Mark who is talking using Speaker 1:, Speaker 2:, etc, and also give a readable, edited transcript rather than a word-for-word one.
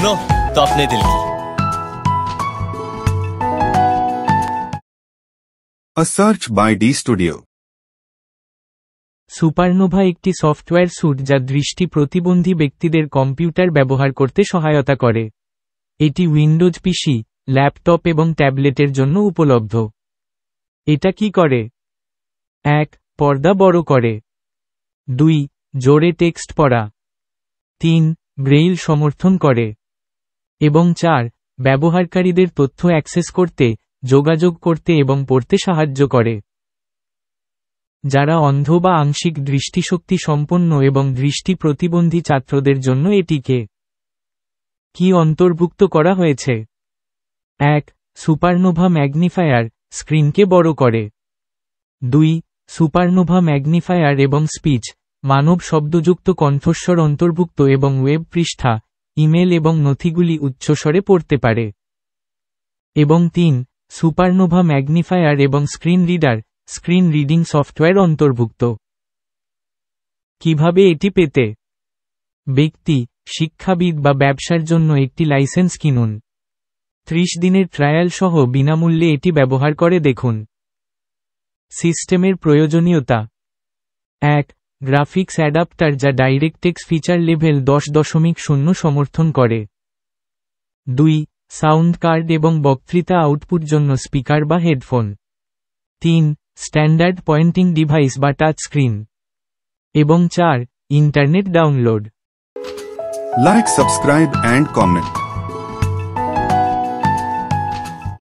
Speaker 1: सुनो तो अपने दिल की।
Speaker 2: A search by D Studio.
Speaker 3: Supernova একটি সফটওয়্যার স্যুট যা দৃষ্টি প্রতিবন্ধী ব্যক্তিদের কম্পিউটার ব্যবহার করতে সহায়তা করে। এটি উইন্ডোজ পিসি, ল্যাপটপ এবং ট্যাবলেটের জন্য উপলব্ধ। এটা কি করে? 1. পর্দা বড় করে। 2. জোরে টেক্সট পড়া। 3. ব্রেইল সমর্থন করে। এবং 4. ব্যবহারকারীদের তথ্য অ্যাক্সেস করতে, যোগাযোগ করতে এবং পড়তে সাহায্য করে। যারা অন্ধ বা আংশিক দৃষ্টিশক্তি সম্পন্ন এবং দৃষ্টি প্রতিবন্ধী ছাত্রদের জন্য এটিকে কি অন্তর্ভুক্ত করা হয়েছে? 1. সুপারনোভা ম্যাগনিফায়ার, স্ক্রিনকে বড় করে। 2. সুপারনোভা ম্যাগনিফায়ার এবং স্পিচ, মানব শব্দযুক্ত কণ্ঠস্বর অন্তর্ভুক্ত এবং ওয়েব পৃষ্ঠা, ইমেল এবং নথিগুলি উচ্চস্বরে পড়তে পারে। এবং 3. সুপারনোভা ম্যাগনিফায়ার এবং screen reader, screen reading software অন্তর্ভুক্ত। কিভাবে এটি পেতে? ব্যক্তি, শিক্ষাবিদ বা ব্যবসার জন্য একটি লাইসেন্স কিনুন। 30 দিনের ট্রায়াল সহ বিনামূল্যে এটি ব্যবহার করে দেখুন। সিস্টেমের প্রয়োজনীয়তা। 1. গ্রাফিক্স অ্যাডাপ্টার যা ডাইরেক্টএক্স ফিচার লেভেল 10.0 সমর্থন করে। 2. সাউন্ড কার্ড এবং বক্তৃতা আউটপুট জন্য স্পিকার বা হেডফোন। 3. স্ট্যান্ডার্ড পয়েন্টিং ডিভাইস বা টাচ স্ক্রিন। এবং 4. Internet download.
Speaker 2: Like, subscribe and comment.